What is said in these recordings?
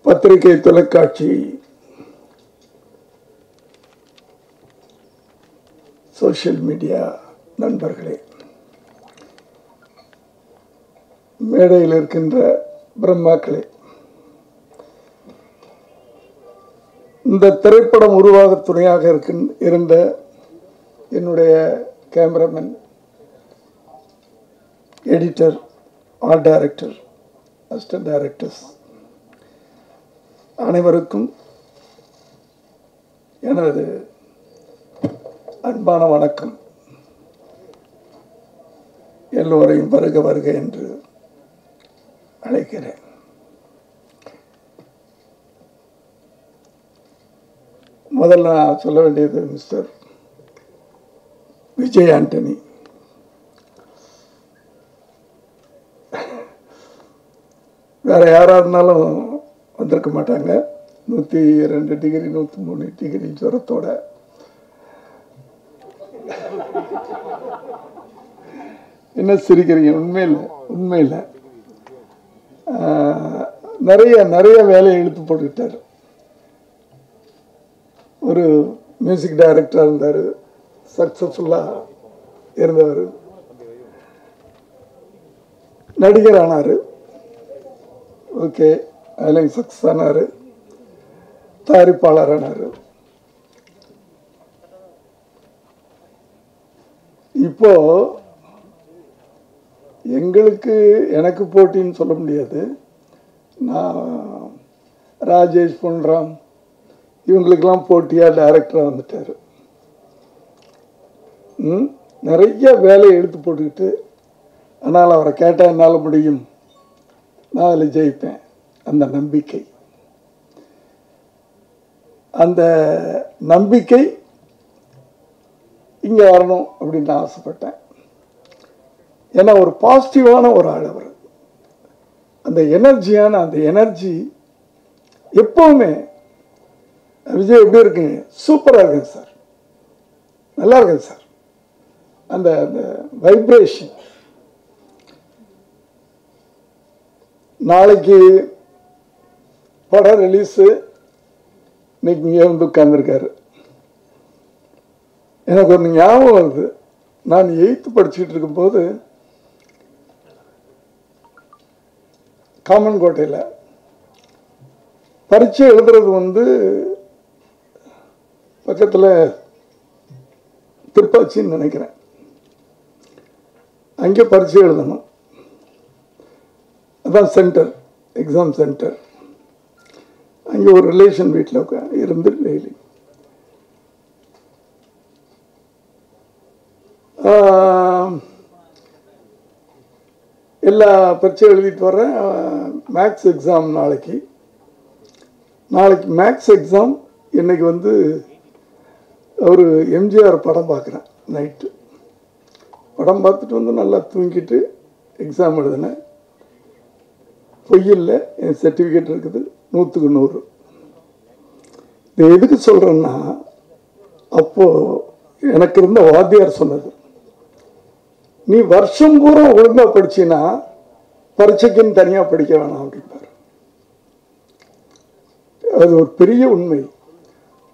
பத்திரிகை தொலைக்காட்சி social media நண்பர்களே, மேடையில் இருக்கின்ற பிரம்மாக்களே, இந்த திரைப்படம் உருவாக துணையாக இருந்த என்னுடைய cameraman, editor, art director, assistant directors அனைவருக்கும் எனது அன்பான வணக்கம். எல்லோரையும் வருக வருக என்று அழைக்கிறேன். முதல்ல நான் சொல்ல வேண்டியது மிஸ்டர் விஜய் ஆண்டனி. வேற யாராக இருந்தாலும் வந்திருக்க மாட்டாங்க. 102 டிகிரி 103 டிகிரி ஜுரத்தோட என்ன சிரிக்கிறீங்க? உண்மையில் நிறைய வேலையை இழுத்து போட்டுக்கிட்டார். ஒரு மியூசிக் டைரக்டராக இருந்தார், சக்ஸஸ்ஃபுல்லாக இருந்தவர், நடிகர் ஆனார், ஓகே, அதில் சக்ஸஸ் ஆனார், தயாரிப்பாளர் ஆனார். இப்போ எனக்கு போட்டின்னு சொல்ல முடியாது. நான் ராஜேஷ் பொன்ராம் இவங்களுக்கெல்லாம் போட்டியாக டைரக்டராக வந்துட்டார். நிறைய வேலையை எடுத்து போட்டுக்கிட்டு, ஆனால் அவரை கேட்டால் என்னால் முடியும், நான் அதில் ஜெயிப்பேன். அந்த நம்பிக்கை இங்கே வரணும் அப்படின்னு நான் ஆசைப்பட்டேன். ஏன்னா ஒரு பாசிட்டிவான ஒரு ஆள் அவர். அந்த எனர்ஜி எப்பவுமே. விஜய் எப்படி இருக்குங்க? சூப்பராக இருக்குங்க சார், நல்லா இருக்குங்க சார். அந்த வைப்ரேஷன். நாளைக்கு படம் ரிலீஸு. இன்னைக்கு இங்கே வந்து உட்கார்ந்துருக்காரு. எனக்கு ஒரு ஞாபகம் வருது. நான் 8th படிச்சுட்டு இருக்கும்போது காமன் கோட்டையில் பரீட்சை எழுதுறது பக்கத்தில் திருப்பாச்சின்னு நினைக்கிறேன். அங்கே பரீட்சை எழுதணும். அதான் சென்டர், எக்ஸாம் சென்டர். அங்கே ஒரு ரிலேஷன் வீட்டில் இருந்து டெய்லி எல்லா பரீட்சை எழுதிட்டு வரேன். மேக்ஸ் எக்ஸாம் நாளைக்கு மேக்ஸ் எக்ஸாம். இன்னைக்கு ஒரு எம்ஜிஆர் படம் பார்க்குறேன். நைட்டு படம் பார்த்துட்டு நல்லா தூங்கிட்டு எக்ஸாம் எழுதினேன். பொய்யில்லை, என் சர்டிஃபிகேட் இருக்குது 100க்கு 100. இது எதுக்கு சொல்கிறேன்னா, அப்போது எனக்கு இருந்த வாத்தியார் சொன்னது, நீ வருஷம் பூரா ஒழுங்காக படிச்சின்னா பரீட்சைக்குன்னு தனியாக படிக்க வேணாம் அப்படின்பார். அது ஒரு பெரிய உண்மை.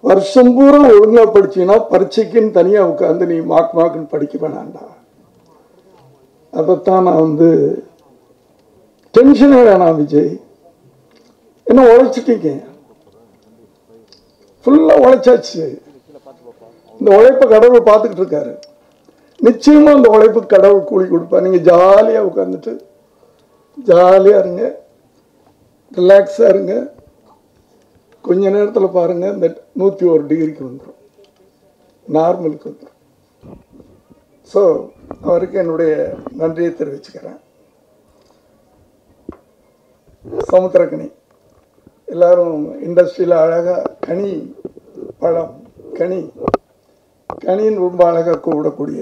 வருஷம் பூரா ஒழுங்காக படிச்சின்னா பரீட்சைக்குன்னு தனியாக உட்காந்து நீ மார்க்குன்னு படிக்க வேணாண்டா. அதைத்தான் நான் டென்ஷனே வேணாம் விஜய், என்ன உழைச்சிட்டீங்க, ஃபுல்லாக உழைச்சாச்சு. இந்த உழைப்பை கடவுள் பார்த்துக்கிட்டு இருக்காரு. நிச்சயமாக அந்த உழைப்புக்கு கடவுள் கூலி கொடுப்பா. நீங்கள் ஜாலியாக உட்காந்துட்டு ஜாலியாக இருங்க, ரிலாக்ஸாக இருங்க. கொஞ்ச நேரத்தில் பாருங்கள், இந்த 101 டிகிரிக்கு வந்துடும், நார்மலுக்கு வந்துடும். ஸோ அவருக்கு என்னுடைய நன்றியை தெரிவிச்சுக்கிறேன். சமுத்திரக்கனி எல்லாரும் இண்டஸ்ட்ரியில் அழகாக பழம் கனின்னு ரொம்ப அழகாக கூப்பிடக்கூடிய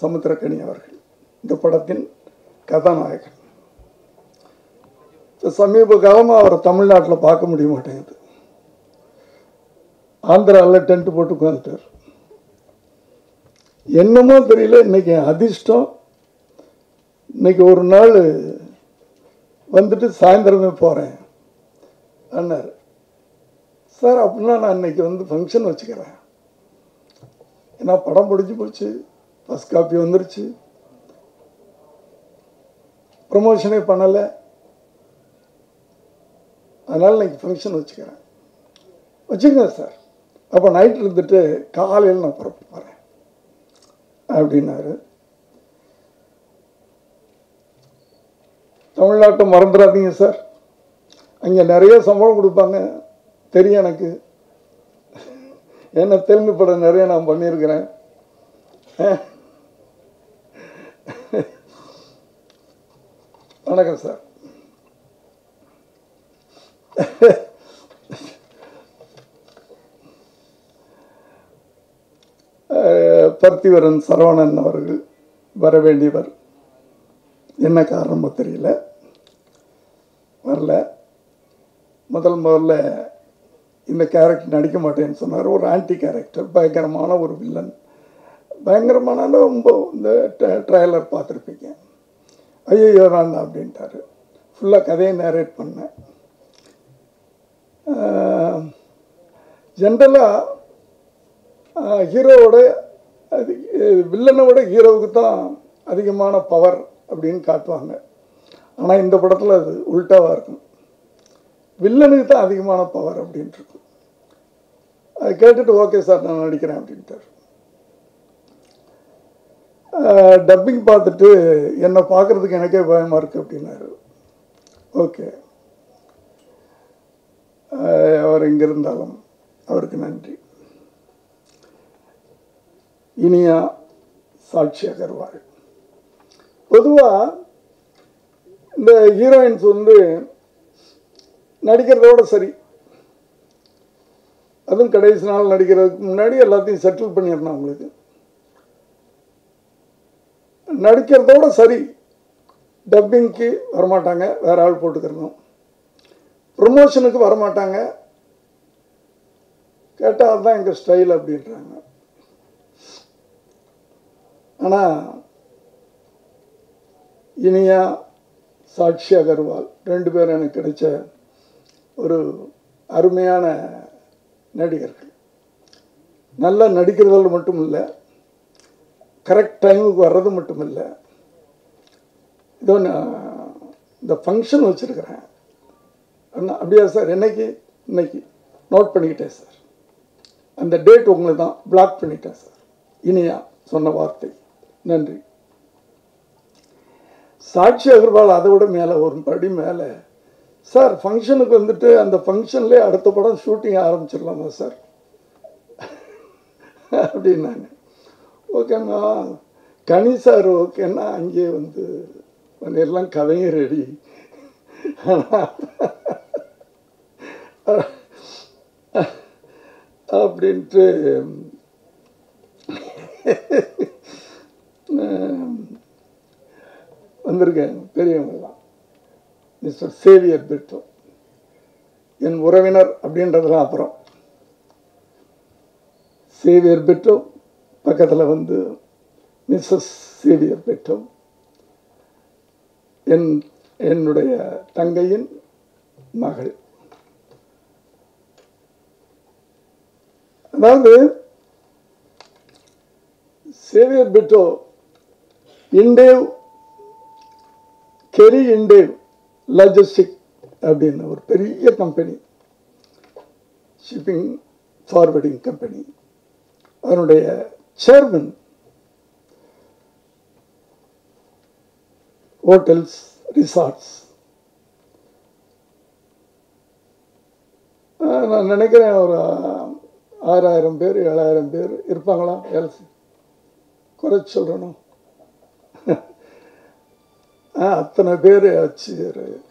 சமுத்திரக்கனி அவர்கள் இந்த படத்தின் கதாநாயகன். சமீப காலமாக அவரை தமிழ்நாட்டில் பார்க்க முடிய மாட்டேங்குது. ஆந்திராவில் டென்ட் போட்டு உட்காந்துட்டார். என்னமோ தெரியல, இன்னைக்கு அதிர்ஷ்டம். இன்னைக்கு ஒரு நாள் வந்துட்டு சாயந்தரமே போகிறேன். அண்ணார். சார் அப்படின்னா நான் இன்னைக்கு வந்து ஃபங்க்ஷன் வச்சுக்கிறேன், ஏன்னா படம் முடிஞ்சு போச்சு, ஃபஸ்ட் காப்பி வந்துருச்சு, ப்ரமோஷனே பண்ணலை, அதனால் இன்னைக்கு ஃபங்க்ஷன் வச்சுக்கிறேன். வச்சுக்கங்க சார், அப்போ நைட் இருந்துட்டு காலையில் நான் புறப்பட்டு போகிறேன் அப்படின்னாரு. தமிழ்நாட்டை மறந்துடாதீங்க சார், அங்கே நிறைய சம்பளம் கொடுப்பாங்க தெரியும் எனக்கு, ஏன்னா தெலுங்கு படம் நிறைய நான் பண்ணியிருக்கிறேன். வணக்கம் சார். பர்த்திவரன் சரவணன் அவர்கள் வர வேண்டியவர், என்ன காரணமோ தெரியல வரல. முதல்ல இந்த கேரக்டர் நடிக்க மாட்டேன்னு சொன்னார். ஒரு ஆன்டி கேரக்டர், பயங்கரமான ஒரு வில்லன், பயங்கரமான ரொம்ப இந்த ட்ரைலர் பார்த்துருப்பீங்க. ஐயோ வேண்டாம் அப்படின்ட்டாரு. ஃபுல்லாக கதையை நேரேட் பண்ணேன். ஜென்ரலாக ஹீரோவோட வில்லனை விட ஹீரோவுக்கு தான் அதிகமான பவர் அப்படின்னு காட்டுவாங்க. ஆனால் இந்த படத்தில் அது உல்ட்டாவாக இருக்கும், வில்லனுக்கு தான் அதிகமான பவர் அப்படின்ட்டு இருக்கும். அது கேட்டுட்டு ஓகே சார் நான் நடிக்கிறேன் அப்படின்ட்டார். டப்பிங் பார்த்துட்டு என்னை பார்க்குறதுக்கு எனக்கே பயமாக இருக்குது அப்படின்னாரு. ஓகே, அவர் இங்கே இருந்தாலும் அவருக்கு நன்றி. இனியா சாட்சி அகர்வால். பொதுவாக இந்த ஹீரோயின்ஸ் வந்து நடிக்கிறதோட சரி, அதுவும் கடைசி நாள் நடிக்கிறதுக்கு முன்னாடி எல்லாத்தையும் செட்டில் பண்ணிடணும். அவங்களுக்கு நடிக்கிறதோட சரி, டப்பிங்க்கு வரமாட்டாங்க, வேற ஆள் போட்டுக்கிறணும். ப்ரொமோஷனுக்கு வரமாட்டாங்க, கேட்டால் அதுதான் எங்கள் ஸ்டைல் அப்படின்றாங்க. ஆனால் இனியா சாட்சி அகர்வால் ரெண்டு பேரும் எனக்கு கிடைச்ச ஒரு அருமையான நடிகர்கள். நல்லா நடிக்கிறதில் மட்டும் இல்லை, கரெக்ட் டைமுக்கு வர்றது மட்டும் இல்லை. இதோ நான் இந்த ஃபங்க்ஷன் வச்சுருக்கிறேன் அண்ணா. அப்படியா சார், என்னைக்கு? இன்னைக்கு நோட் பண்ணிக்கிட்டேன் சார், அந்த டேட் உங்களுக்கு தான் பிளாக் பண்ணிட்டேன் சார். இனியா சொன்ன வார்த்தை. நன்றி. சாட்சி அகர்வால் அதை விட மேலே ஒரு படி மேலே, சார் ஃபங்க்ஷனுக்கு வந்துட்டு அந்த ஃபங்க்ஷன்லேயே அடுத்த படம் ஷூட்டிங் ஆரம்பிச்சிடலாமா சார் அப்படின்னாங்க. ஓகேண்ணா, கனி சார் ஓகேண்ணா, அங்கேயே வந்து எல்லாம் கதையும் ரெடி. அப்படின்ட்டு வந்திருக்கேன். பெரியவங்கலாம் மிஸ்டர் சேவியர் பிரிட்டோ என் உறவினர் அப்படின்றதுலாம் அப்புறம், சேவியர் பிரிட்டோ பக்கத்தில் வந்து மிஸ்ஸஸ் சேவியர் பிரிட்டோ, என்னுடைய தங்கையின் மகள். அதாவது சேவியர் பிரிட்டோ இண்டேவ் கெரி இண்டேவ் லாஜிஸ்டிக் அப்படின்னு ஒரு பெரிய கம்பெனி, ஷிப்பிங் ஃபார்வர்டிங் கம்பெனி, அதனுடைய சேர்மன். Hotels, resorts. நான் நினைக்கிறேன் ஒரு 6000 பேர் 7000 பேர் இருப்பாங்களா, எல்சி குறைச்சி சொல்கிறணும். அத்தனை பேர் வச்சு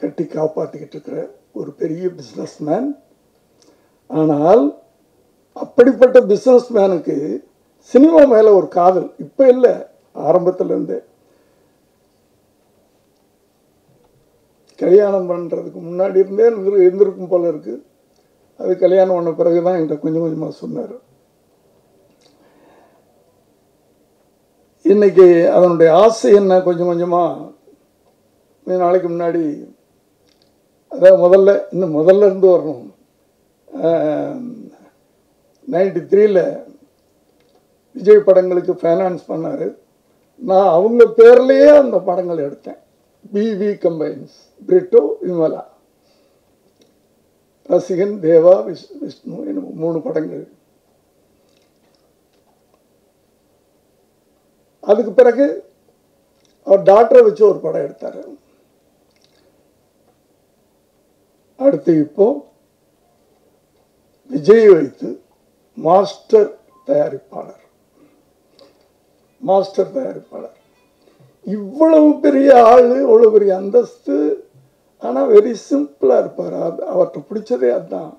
கட்டி காப்பாற்றிக்கிட்டு இருக்கிற ஒரு பெரிய பிஸ்னஸ் மேன். ஆனால் அப்படிப்பட்ட பிஸ்னஸ் மேனுக்கு சினிமா மேலே ஒரு காதல் இப்போ இல்லை, ஆரம்பத்திலேருந்தே. கல்யாணம் பண்ணுறதுக்கு முன்னாடி இருந்தே இருந்திருக்கும் போல இருக்குது. அது கல்யாணம் பண்ண பிறகு தான் என்கிட்ட கொஞ்சம் கொஞ்சமாக சொன்னார். இன்னைக்கு அதனுடைய ஆசை என்ன, கொஞ்சம் கொஞ்சமாக நாளைக்கு முன்னாடி அதான் இன்னும் முதல்ல இருந்து வரணும். 93ல் விஜய் படங்களுக்கு ஃபைனான்ஸ் பண்ணார். நான் அவங்க பேர்லேயே அந்த படங்கள் எடுத்தேன். பிவி கம்பைன்ஸ், பிரிட்டோ, விமலா, ரசிகன், தேவா, விஷ்ணு என்னும் 3 படங்கள். அதுக்கு பிறகு அவர் டாக்டரை வச்சு ஒரு படம் எடுத்தார். அடுத்து இப்போ விஜய் வைத்து மாஸ்டர் தயாரிப்பாளர். இவ்வளவு பெரிய ஆள், இவ்வளவு பெரிய அந்தஸ்து, ஆனால் வெரி சிம்பிளாக இருப்பார். அவர்கிட்ட பிடிச்சதே அதுதான்.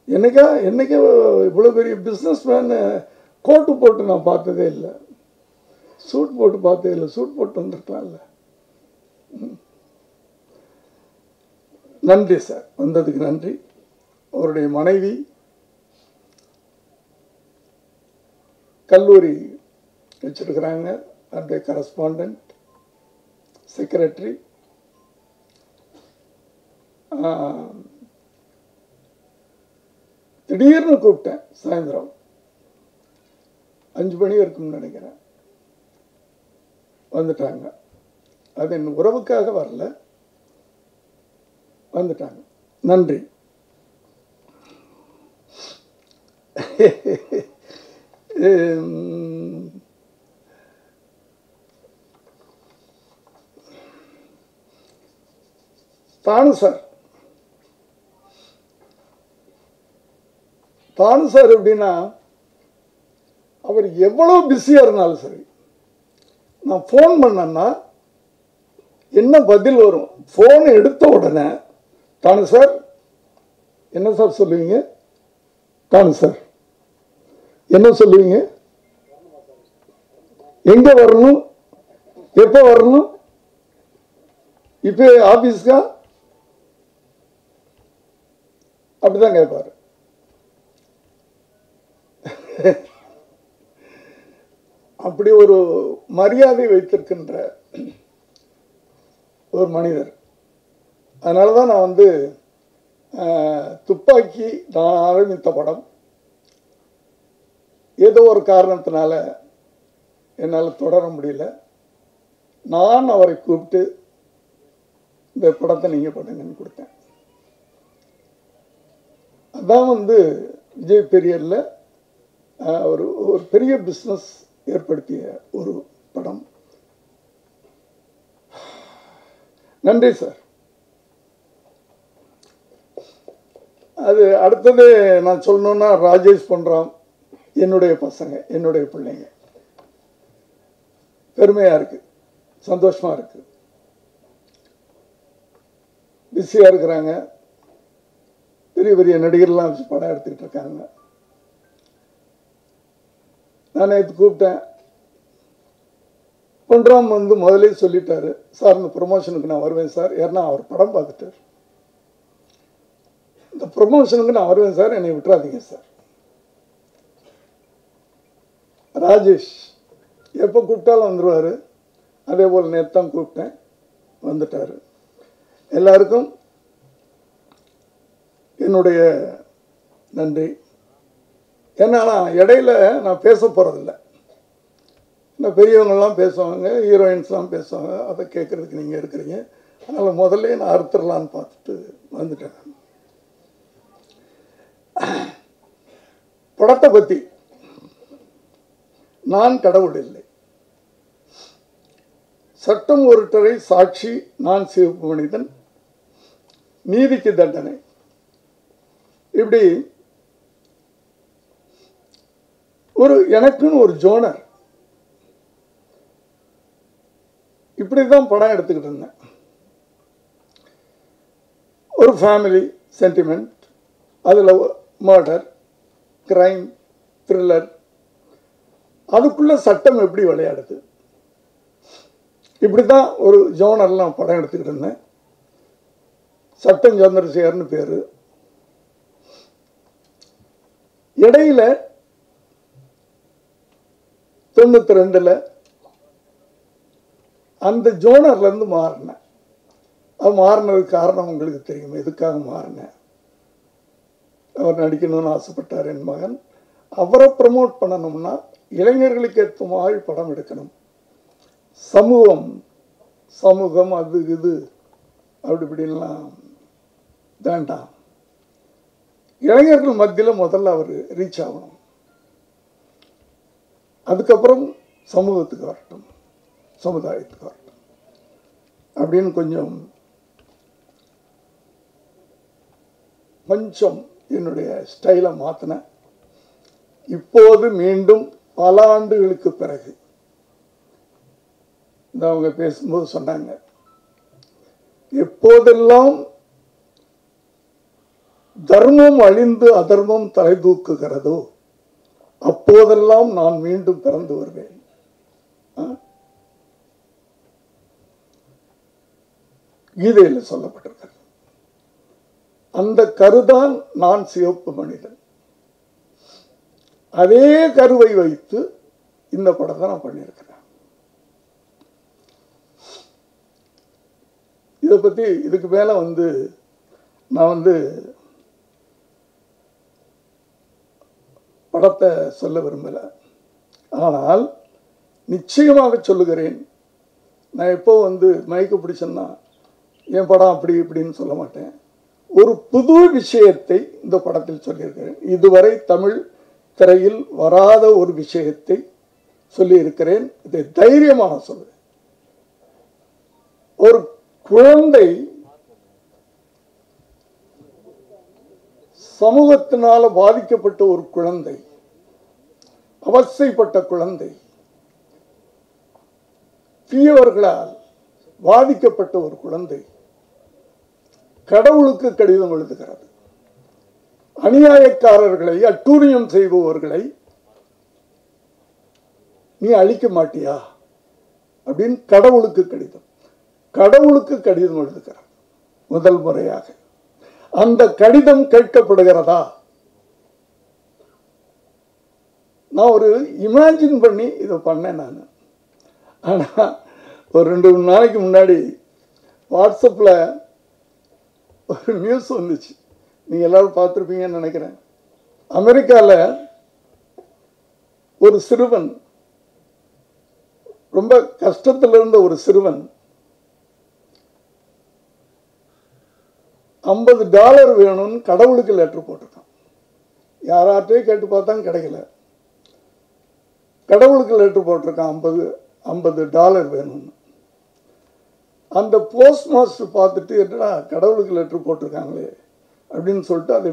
என்னைக்கா இவ்வளோ பெரிய பிஸ்னஸ் மேன் கோட்டு போட்டு நான் பார்த்ததே இல்லை, சூட் போட்டு பார்த்ததே இல்லை. சூட் போட்டு வந்துருக்கலாம்ல. நன்றி சார், வந்ததுக்கு நன்றி. அவருடைய மனைவி கல்லூரி வச்சிருக்கிறாங்க, அவருடைய கரஸ்பாண்டன்ட், செக்ரட்டரி. திடீர்னு கூப்பிட்டேன், சாயந்தரம் 5 மணி இருக்கும்னு நினைக்கிறேன். வந்துட்டாங்க. அது என் உறவுக்காக வரல, வந்துட்டாங்க. நன்றி. தானு சார் எப்படின்னா, அவர் எவ்வளவு பிஸியாக இருந்தாலும் சரி, நான் ஃபோன் பண்ணேன்னா என்ன பதில் வரும்? ஃபோன் எடுத்த உடனே, தானு சார், என்ன சார் சொல்லுவீங்க? தானு சார் என்ன சொல்லுவீங்க? எங்கே வரணும்? எப்போ வரணும்? இப்போ ஆஃபீஸ்க்கா? அப்படிதான் கேட்பார். அப்படி ஒரு மரியாதை வைத்திருக்கின்ற ஒரு மனிதர். அதனால தான் நான் துப்பாக்கி நான் ஆரம்பித்த படம் ஏதோ ஒரு காரணத்தினால என்னால் தொடர முடியல. நான் அவரை கூப்பிட்டு இந்த படத்தை நீங்கள் பண்ணுங்கன்னு கொடுத்தேன். அதான் விஜய் பெரியரில் ஒரு பெரிய பிஸ்னஸ் ஏற்படுத்திய ஒரு படம். நன்றி சார். அது அடுத்தது நான் சொல்லணும்னா, ராஜேஷ் பண்றான், என்னுடைய பசங்க, என்னுடைய பிள்ளைங்க. பெருமையா இருக்கு, சந்தோஷமா இருக்கு. பிஸியா இருக்கிறாங்க. பெரிய பெரிய நடிகர்லாம் வச்சு படம் எடுத்துக்கிட்டு இருக்காங்க. நான் நேற்று கூப்பிட்டேன். பொன்ராம் முதலே சொல்லிட்டாரு, சார் இந்த ப்ரொமோஷனுக்கு நான் வருவேன் சார். ஏன்னா அவர் படம் பார்த்துட்டார். இந்த ப்ரொமோஷனுக்கு நான் வருவேன் சார், என்னை விட்டுறாதீங்க சார். ராஜேஷ் எப்போ கூப்பிட்டாலும் வந்துடுவார். அதே போல் நேற்று தான் கூப்பிட்டேன், வந்துட்டார். எல்லாருக்கும் என்னுடைய நன்றி. ஏன்னா இடையில நான் பேச போகிறதில்ல. இந்த பெரியவங்கள்லாம் பேசுவாங்க, ஹீரோயின்ஸ்லாம் பேசுவாங்க, அதை கேட்குறதுக்கு நீங்கள் இருக்கிறீங்க. அதனால் முதல்ல நான் அறுத்துடலான்னு பார்த்துட்டு வந்துட்டேன். படத்தை பற்றி, நான் கடவுள் இல்லை, சட்டம் ஒருத்தரை சாட்சி, நான் சிவப்பு மனிதன், நீதிக்கு தண்டனை, இப்படி எனக்குன்னு ஒரு ஜோனர். இப்படிதான் படம் எடுத்துக்கிட்டு இருந்தேன். ஒரு ஃபேமிலி சென்டிமெண்ட், அதில் மர்டர், கிரைம், த்ரில்லர், அதுக்குள்ள சட்டம் எப்படி விளையாடுது, இப்படிதான் ஒரு ஜோனர்லாம் படம் எடுத்துக்கிட்டு இருந்தேன். சட்டம் சந்திரசேகர்னு பேரு. இடையில 92ல் அந்த ஜோனர்ல இருந்து மாறினேன். அது மாறினதுக்கு காரணம் உங்களுக்கு தெரியும், எதுக்காக மாறினேன். அவர் நடிக்கணும்னு ஆசைப்பட்டார் என் மகன். அவரை ப்ரமோட் பண்ணணும்னா இளைஞர்களுக்கு ஏற்ற மாதிரி படம் எடுக்கணும். சமூகம் அது இது அப்படி இப்படின்லாம் வேண்டாம். இளைஞர்கள் மத்தியில் முதல்ல அவர் ரீச் ஆகணும், அதுக்கப்புறம் சமூகத்துக்கு வரட்டும், சமுதாயத்துக்கு வரட்டும் அப்படின்னு கொஞ்சம் என்னுடைய ஸ்டைலை மாற்றினேன். இப்போது மீண்டும் பல ஆண்டுகளுக்கு பிறகு அவங்க பேசும்போது சொன்னாங்க, எப்போதெல்லாம் தர்மம் அழிந்து அதர்மம் தலை தூக்குகிறதோ அப்போதெல்லாம் நான் மீண்டும் பிறந்து வருவேன். கீதையில் சொல்லப்பட்டிருக்கிறது. அந்த கருதான் நான் சிவப்பு மனிதன். அதே கருவை வைத்து இந்த படத்தை நான் பண்ணியிருக்கிறேன். இதை பற்றி இதுக்கு மேலே நான் படத்தை சொல்ல விரும்பலை. ஆனால் நிச்சயமாக சொல்லுகிறேன், நான் எப்போ மயக்க பிடிச்சேன்னா என் படம் அப்படி இப்படின்னு சொல்ல மாட்டேன். ஒரு புது விஷயத்தை இந்த படத்தில் சொல்லியிருக்கிறேன். இதுவரை தமிழ் திரையில் வராத ஒரு விஷயத்தை சொல்லியிருக்கிறேன். இதை தைரியமாக சொல்லுவேன். ஒரு குழந்தை சமூகத்தினால பாதிக்கப்பட்ட ஒரு குழந்தை, அவசைப்பட்ட குழந்தை, தீயவர்களால் பாதிக்கப்பட்ட ஒரு குழந்தை கடவுளுக்கு கடிதம் எழுதுகிறது. அநியாயக்காரர்களை, அட்டூழியம் செய்பவர்களை நீ அழிக்க மாட்டியா அப்படின்னு கடவுளுக்கு கடிதம் எழுதுகிறார் முதல் முறையாக. அந்த கடிதம் கேட்கப்படுகிறதா? நான் ஒரு இமேஜின் பண்ணி இதை பண்ணேன் நான். ஆனால் ஒரு 2-3 நாளைக்கு முன்னாடி வாட்ஸ்அப்பில் ஒரு நியூஸ் வந்துச்சு, நீங்கள் எல்லாரும் பார்த்துருப்பீங்கன்னு நினைக்கிறேன். அமெரிக்காவில் ஒரு சிறுவன், ரொம்ப கஷ்டத்தில் இருந்த ஒரு சிறுவன் $50 வேணும்னு கடவுளுக்கு லெட்டர் போட்டிருக்கான். யாராட்டையும் கேட்டு பார்த்தா கிடைக்கல. கடவுளுக்கு லெட்டர் போட்டிருக்கான், $50 வேணும்னு. அந்த போஸ்ட் மாஸ்டர் பார்த்துட்டு, என்னடா கடவுளுக்கு லெட்டர் போட்டிருக்காங்களே அப்படின்னு சொல்லிட்டு அதை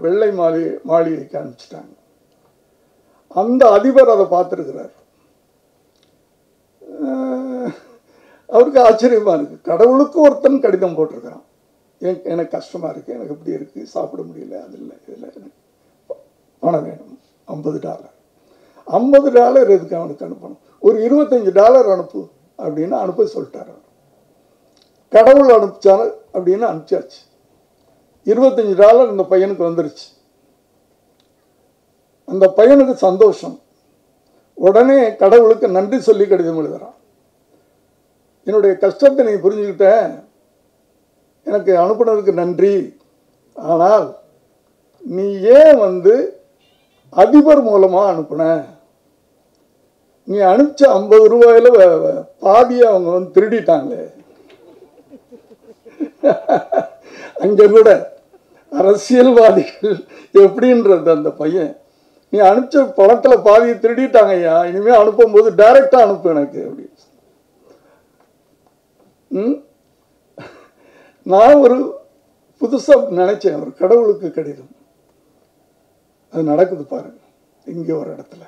வெள்ளை மாளிகைக்கு அனுப்பிச்சிட்டாங்க. அந்த அதிபர் அதை பார்த்துருக்கிறார். அவருக்கு ஆச்சரியமா இருக்கு, கடவுளுக்கு ஒருத்தன் கடிதம் போட்டிருக்கிறான், எனக்கு கஷ்டமா இருக்கு, எனக்கு இப்படி இருக்கு, சாப்பிட முடியல, அது இல்லை இதில் எனக்கு பணம் வேணும், $50 எதுக்கு அவனுக்கு அனுப்பணும், ஒரு $25 அனுப்பு அப்படின்னு அனுப்ப சொல்லிட்டார். கடவுள் அனுப்பிச்சாரு அப்படின்னு அனுப்பிச்சாச்சு. $25 இந்த பையனுக்கு வந்துருச்சு. அந்த பையனுக்கு சந்தோஷம். உடனே கடவுளுக்கு நன்றி சொல்லி கடிதம் எழுதுறான். என்னுடைய கஷ்டத்தை நீ புரிஞ்சுக்கிட்ட, எனக்கு அனுப்புனதுக்கு நன்றி. ஆனால் நீ ஏன் அதிபர் மூலமா அனுப்புன? நீ அனுப்பிச்ச $50 பாதியை அவங்க திருடிட்டாங்களே. அங்க கூட அரசியல்வாதிகள் எப்படின்றது, அந்த பையன் நீ அனுப்பிச்ச பணத்துல பாதியை திருடிட்டாங்க ஐயா, இனிமே அனுப்பும் போது டைரக்டா அனுப்பு எனக்கு அப்படி. நான் ஒரு புதுசா நினைச்சேன், ஒரு கடவுளுக்கு கடிதம். அது நடக்குது பாருங்க இங்கே ஒரு இடத்துல.